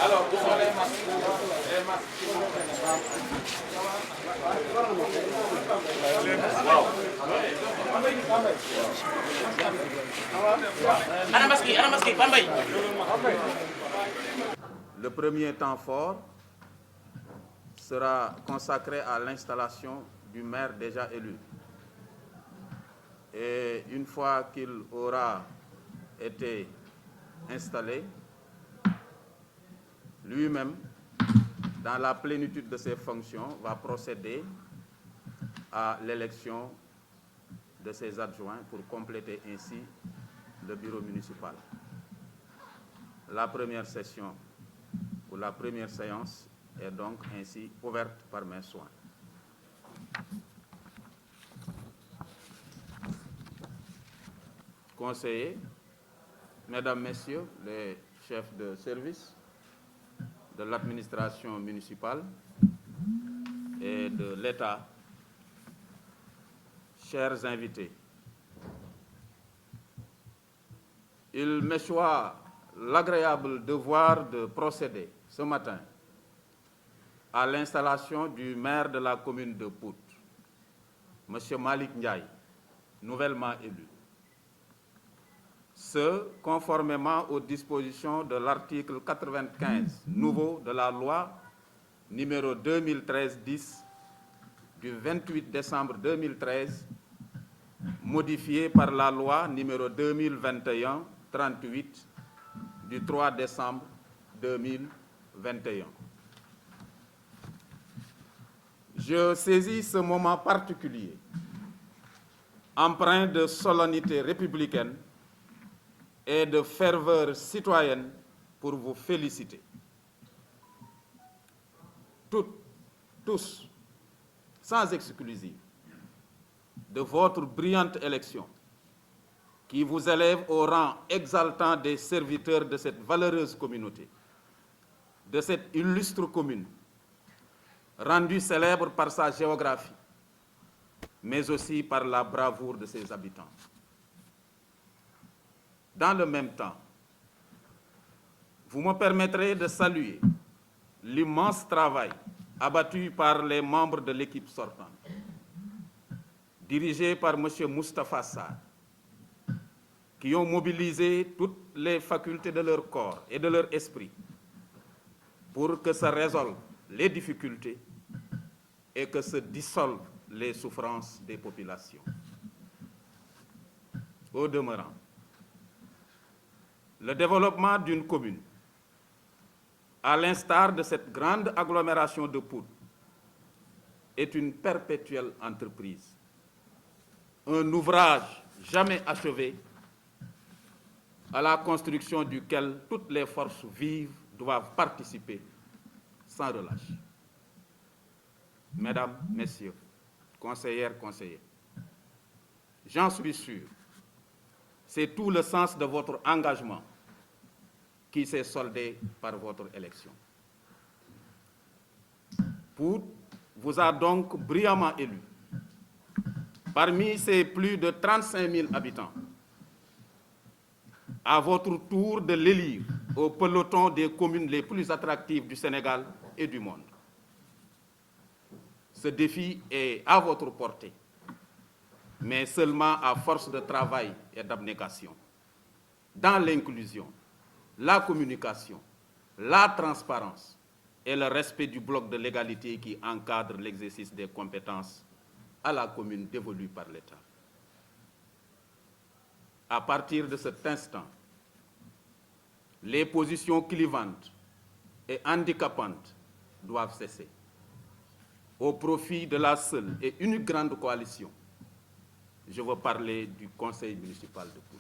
Alors, vous allez Le premier temps fort sera consacré à l'installation du maire déjà élu. Et une fois qu'il aura été installé, lui-même, dans la plénitude de ses fonctions, va procéder à l'élection de ses adjoints pour compléter ainsi le bureau municipal. La première session ou la première séance est donc ainsi ouverte par mes soins. Conseillers, Mesdames, Messieurs, les chefs de service de l'administration municipale et de l'État, chers invités, il m'échoit l'agréable devoir de procéder ce matin à l'installation du maire de la commune de Pout, M. Malik Ndiaye, nouvellement élu. Ce, conformément aux dispositions de l'article 95 nouveau de la loi numéro 2013-10 du 28 décembre 2013, modifiée par la loi numéro 2021-38 du 3 décembre 2021. Je saisis ce moment particulier, empreint de solennité républicaine et de ferveur citoyenne, pour vous féliciter. Tous, sans exclusive, de votre brillante élection, qui vous élève au rang exaltant des serviteurs de cette valeureuse communauté, de cette illustre commune, rendue célèbre par sa géographie, mais aussi par la bravoure de ses habitants. Dans le même temps, vous me permettrez de saluer l'immense travail abattu par les membres de l'équipe sortante, dirigée par M. Moustapha Sarr, qui ont mobilisé toutes les facultés de leur corps et de leur esprit pour que se résolvent les difficultés et que se dissolvent les souffrances des populations. Au demeurant, le développement d'une commune, à l'instar de cette grande agglomération de Pout, est une perpétuelle entreprise, un ouvrage jamais achevé, à la construction duquel toutes les forces vives doivent participer sans relâche. Mesdames, Messieurs, conseillères, conseillers, j'en suis sûr, c'est tout le sens de votre engagement qui s'est soldé par votre élection. Pout vous a donc brillamment élu. Parmi ces plus de 35 000 habitants, à votre tour de l'élire au peloton des communes les plus attractives du Sénégal et du monde. Ce défi est à votre portée, mais seulement à force de travail et d'abnégation, dans l'inclusion, la communication, la transparence et le respect du bloc de légalité qui encadre l'exercice des compétences à la commune dévolue par l'État. À partir de cet instant, les positions clivantes et handicapantes doivent cesser au profit de la seule et unique grande coalition. Je veux parler du conseil municipal de Pout.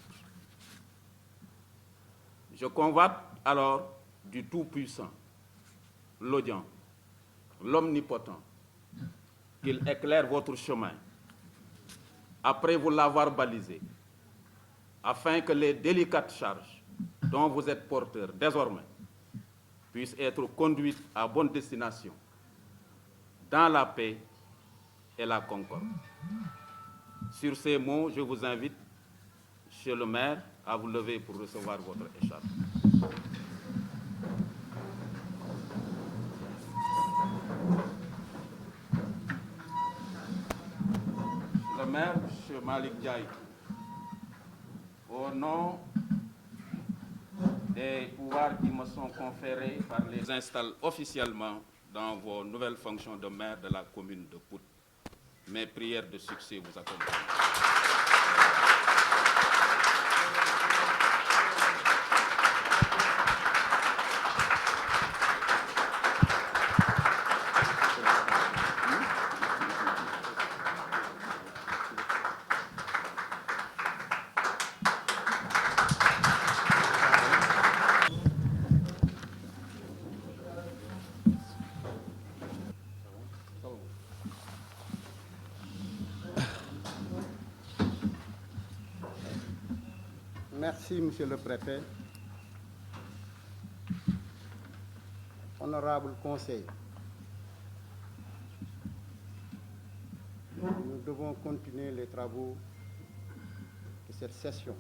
Je convoite alors du Tout-Puissant, l'audient, l'omnipotent, qu'il éclaire votre chemin, après vous l'avoir balisé, afin que les délicates charges dont vous êtes porteur désormais puissent être conduites à bonne destination, dans la paix et la concorde. Sur ces mots, je vous invite, Monsieur le maire, à vous lever pour recevoir votre écharpe. Le maire, M. Malik Diaye, au nom des pouvoirs qui me sont conférés par les installe officiellement dans vos nouvelles fonctions de maire de la commune de Pout. Mes prières de succès vous accompagnent. Merci, Monsieur le Préfet. Honorable Conseil, nous devons continuer les travaux de cette session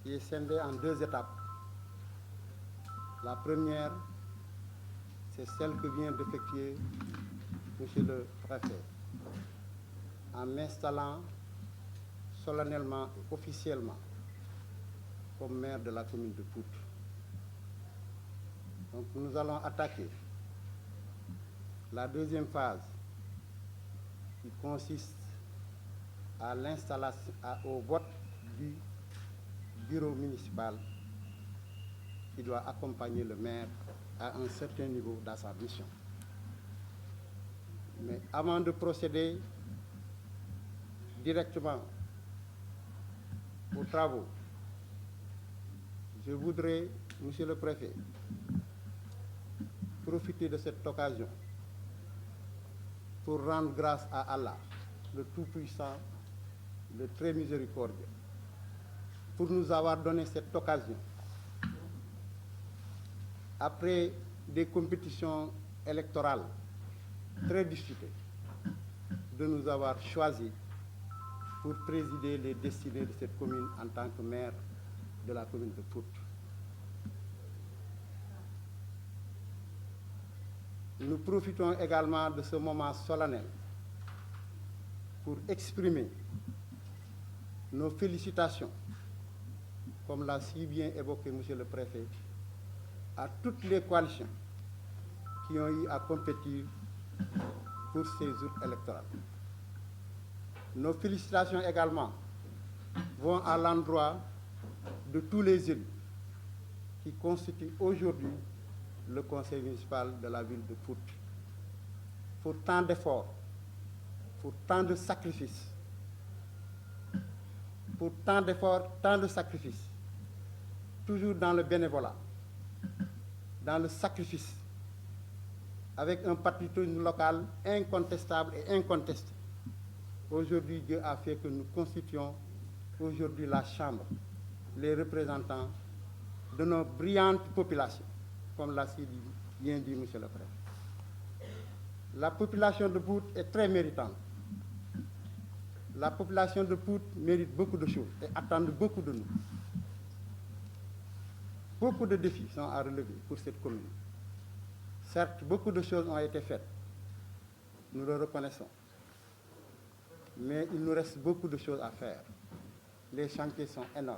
qui est scindée en deux étapes. La première, c'est celle que vient d'effectuer Monsieur le Préfet en m'installant solennellement et officiellement comme maire de la commune de Pout. Donc nous allons attaquer la deuxième phase qui consiste à l'installation, au vote du bureau municipal qui doit accompagner le maire à un certain niveau dans sa mission. Mais avant de procéder directement aux travaux, je voudrais, Monsieur le Préfet, profiter de cette occasion pour rendre grâce à Allah, le Tout-Puissant, le Très Miséricordieux, pour nous avoir donné cette occasion, après des compétitions électorales très disputées, de nous avoir choisis pour présider les destinées de cette commune en tant que maire de la commune de Pout. Nous profitons également de ce moment solennel pour exprimer nos félicitations, comme l'a si bien évoqué Monsieur le Préfet, à toutes les coalitions qui ont eu à compétir pour ces jours électoraux. Nos félicitations également vont à l'endroit de tous les élus qui constituent aujourd'hui le conseil municipal de la ville de Pout. Pour tant d'efforts, pour tant de sacrifices, toujours dans le bénévolat, dans le sacrifice, avec un patriotisme local incontestable et incontesté. Aujourd'hui, Dieu a fait que nous constituions aujourd'hui la Chambre, les représentants de nos brillantes populations, comme l'a si bien dit Monsieur le Préfet. La population de Pout est très méritante. La population de Pout mérite beaucoup de choses et attend beaucoup de nous. Beaucoup de défis sont à relever pour cette commune. Certes, beaucoup de choses ont été faites, nous le reconnaissons. Mais il nous reste beaucoup de choses à faire. Les chantiers sont énormes.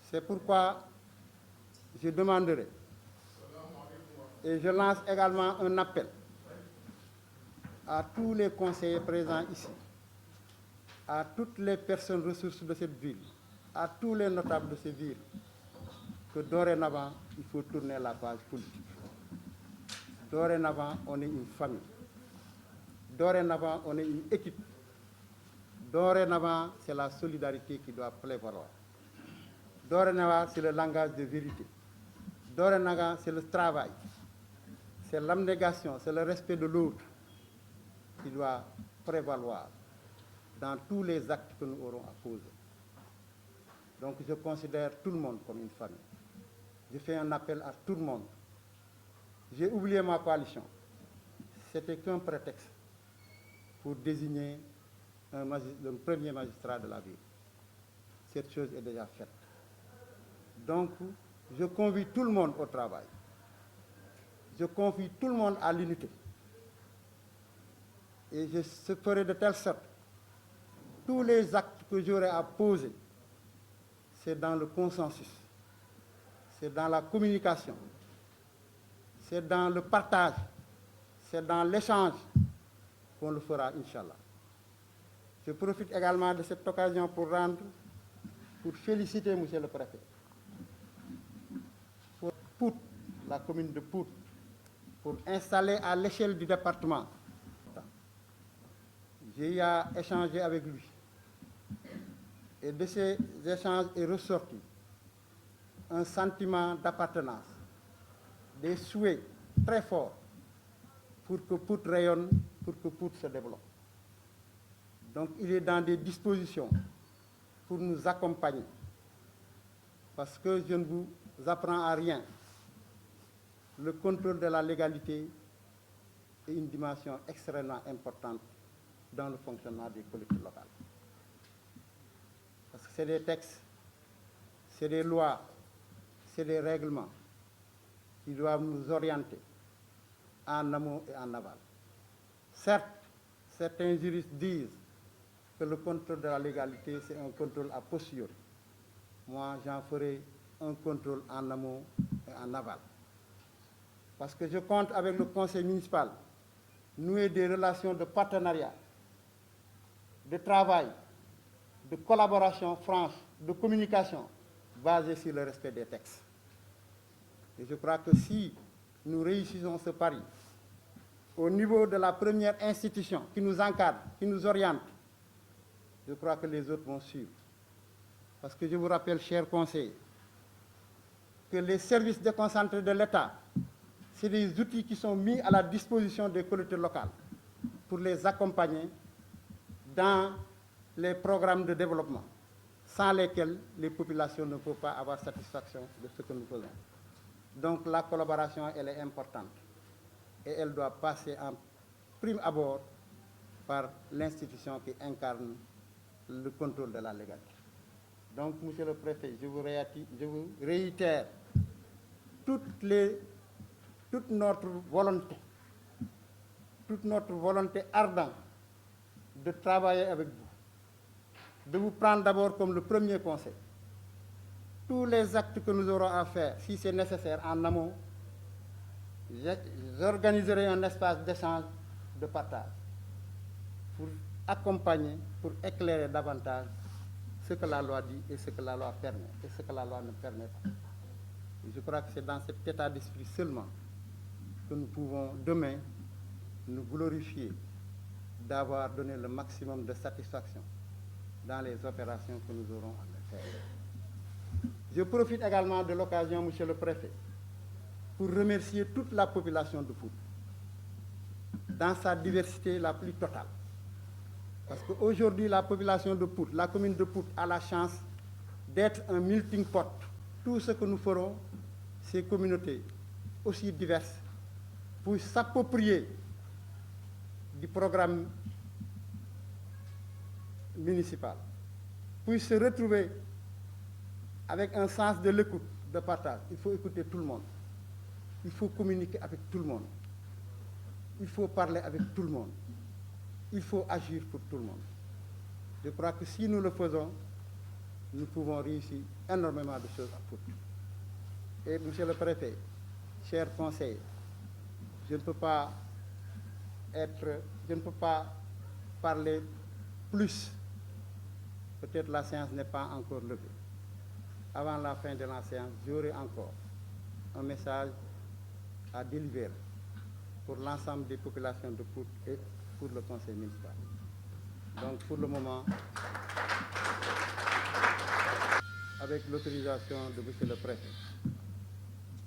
C'est pourquoi je demanderai, et je lance également un appel à tous les conseillers présents ici, à toutes les personnes ressources de cette ville, à tous les notables de cette ville, que dorénavant, il faut tourner la page politique. Dorénavant, on est une famille. Dorénavant, on est une équipe. Dorénavant, c'est la solidarité qui doit prévaloir. Dorénavant, c'est le langage de vérité. Dorénavant, c'est le travail. C'est l'abnégation, c'est le respect de l'autre qui doit prévaloir dans tous les actes que nous aurons à poser. Donc je considère tout le monde comme une famille. Je fais un appel à tout le monde. J'ai oublié ma coalition. c'était qu'un prétexte pour désigner le premier magistrat de la ville. Cette chose est déjà faite. Donc, je convie tout le monde au travail. Je convie tout le monde à l'unité. Et je ferai de telle sorte, tous les actes que j'aurai à poser, c'est dans le consensus, c'est dans la communication, c'est dans le partage, c'est dans l'échange qu'on le fera, Inch'Allah. Je profite également de cette occasion pour féliciter M. le Préfet. Pour Pout, la commune de Pout, pour installer à l'échelle du département. J'ai eu à échanger avec lui. Et de ces échanges est ressorti un sentiment d'appartenance, des souhaits très forts pour que Pout rayonne, pour que Pout se développe. Donc il est dans des dispositions pour nous accompagner. Parce que je ne vous apprends à rien. Le contrôle de la légalité est une dimension extrêmement importante dans le fonctionnement des collectivités locales. Parce que c'est des textes, c'est des lois, c'est des règlements qui doivent nous orienter en amont et en aval. Certes, certains juristes disent que le contrôle de la légalité, c'est un contrôle a posteriori. Moi, j'en ferai un contrôle en amont et en aval. Parce que je compte avec le conseil municipal nouer des relations de partenariat, de travail, de collaboration franche, de communication basée sur le respect des textes. Et je crois que si nous réussissons ce pari, au niveau de la première institution qui nous encadre, qui nous oriente, je crois que les autres vont suivre. Parce que je vous rappelle, chers conseillers, que les services déconcentrés de l'État, c'est des outils qui sont mis à la disposition des collectivités locales pour les accompagner dans les programmes de développement, sans lesquels les populations ne peuvent pas avoir satisfaction de ce que nous faisons. Donc la collaboration, elle est importante et elle doit passer en prime abord par l'institution qui incarne le contrôle de la légalité. Donc, Monsieur le Préfet, je vous réitère toute notre volonté ardente de travailler avec vous, de vous prendre d'abord comme le premier conseil. Tous les actes que nous aurons à faire, si c'est nécessaire en amont, j'organiserai un espace d'échange, de partage, pour accompagner, pour éclairer davantage ce que la loi dit et ce que la loi permet et ce que la loi ne permet pas. Et je crois que c'est dans cet état d'esprit seulement que nous pouvons demain nous glorifier d'avoir donné le maximum de satisfaction dans les opérations que nous aurons à faire. Je profite également de l'occasion, Monsieur le Préfet, pour remercier toute la population de Pout dans sa diversité la plus totale. Parce qu'aujourd'hui, la population de Pout, la commune de Pout, a la chance d'être un melting pot. Tout ce que nous ferons, ces communautés aussi diverses, pour s'approprier du programme municipal, pour se retrouver avec un sens de l'écoute, de partage. Il faut écouter tout le monde. Il faut communiquer avec tout le monde. Il faut parler avec tout le monde. Il faut agir pour tout le monde. Je crois que si nous le faisons, nous pouvons réussir énormément de choses à Pout. Et Monsieur le Préfet, chers conseillers, je ne peux pas parler plus. Peut-être la séance n'est pas encore levée. Avant la fin de la séance, j'aurai encore un message à délivrer pour l'ensemble des populations de Pout et pour le conseil municipal. Donc pour le moment, avec l'autorisation de Monsieur le Préfet,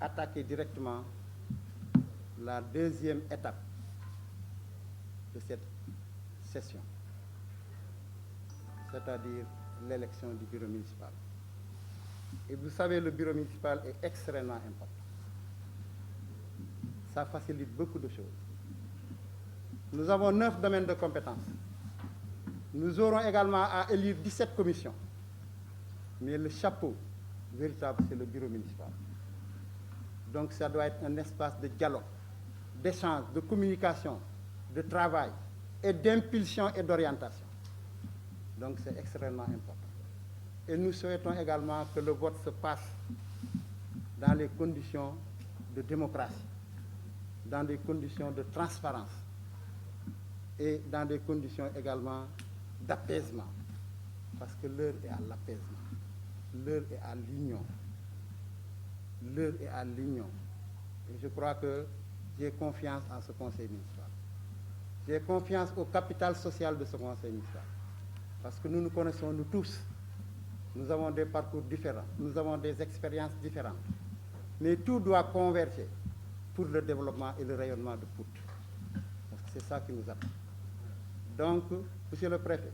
attaquer directement la deuxième étape de cette session, c'est-à-dire l'élection du bureau municipal. Et vous savez, le bureau municipal est extrêmement important. Ça facilite beaucoup de choses. Nous avons 9 domaines de compétences. Nous aurons également à élire 17 commissions. Mais le chapeau véritable, c'est le bureau municipal. Donc ça doit être un espace de dialogue, d'échange, de communication, de travail et d'impulsion et d'orientation. Donc c'est extrêmement important. Et nous souhaitons également que le vote se passe dans les conditions de démocratie, dans des conditions de transparence et dans des conditions également d'apaisement. Parce que l'heure est à l'apaisement, l'heure est à l'union. L'heure est à l'union. Et je crois que j'ai confiance en ce conseil municipal. J'ai confiance au capital social de ce conseil municipal. Parce que nous nous connaissons, nous tous. Nous avons des parcours différents, nous avons des expériences différentes. Mais tout doit converger pour le développement et le rayonnement de Pout. Parce que c'est ça qui nous attend. Donc, Monsieur le Préfet,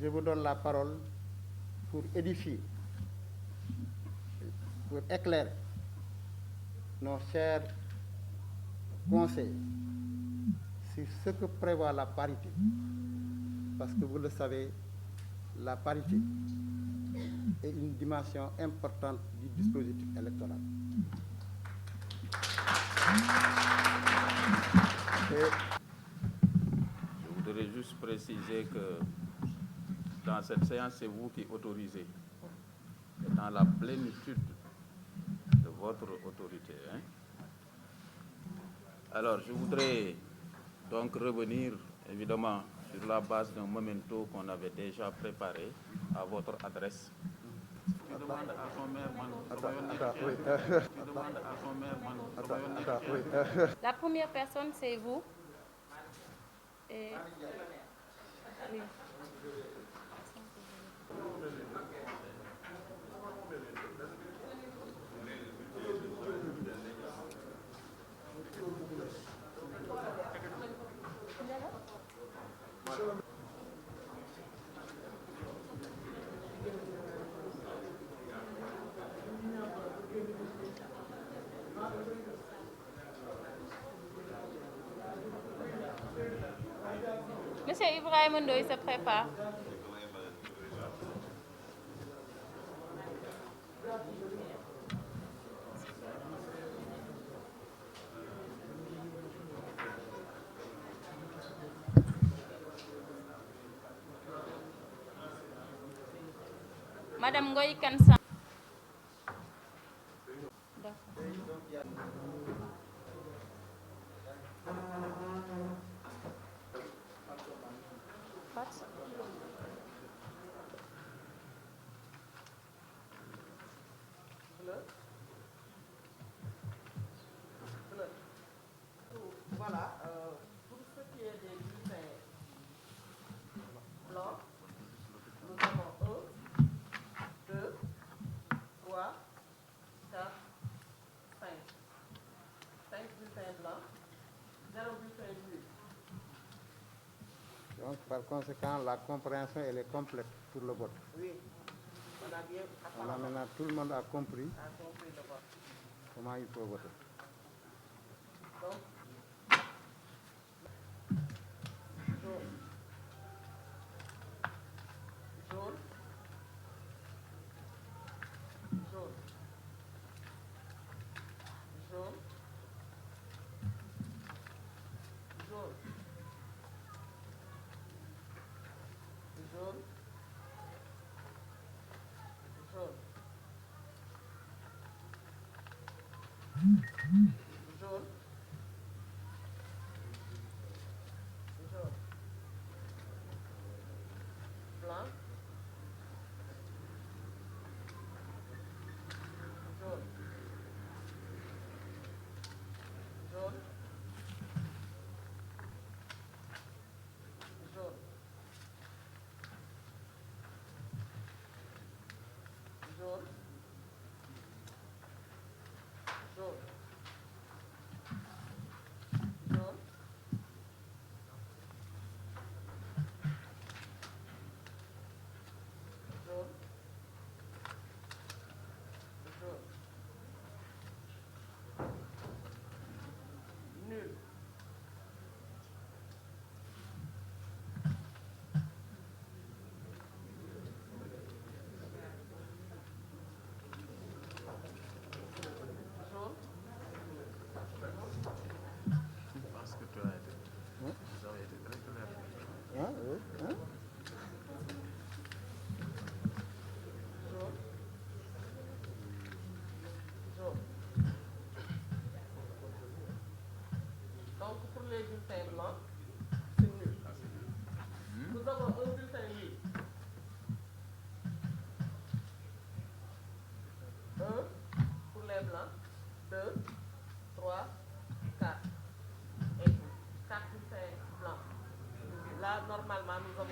je vous donne la parole pour édifier, pour éclairer nos chers conseillers sur ce que prévoit la parité. Parce que vous le savez, la parité est une dimension importante du dispositif électoral. Je voudrais juste préciser que dans cette séance, c'est vous qui autorisez, et dans la plénitude de votre autorité. Alors, je voudrais donc revenir, évidemment, sur la base d'un memento qu'on avait déjà préparé à votre adresse. Tu demandes à son maire, La première personne, c'est vous. Et... Oui. Monsieur Ibrahim Ndoye se prépare. Madame Ngoy Kansan. Voilà, pour ce qui est des bulletins blancs, nous avons 1, 2, 3, 4, 5. 5 bulletins blancs, 0 bulletin gris. Donc, par conséquent, la compréhension elle est complète pour le vote. Oui, on a bien Maintenant, tout le monde a compris le vote. comment il faut voter. Donc, jaune, jaune, jaune, jaune, jaune, jaune, jaune, jaune, jaune, blanc, jaune, jaune, jaune, jaune, jaune, nous avons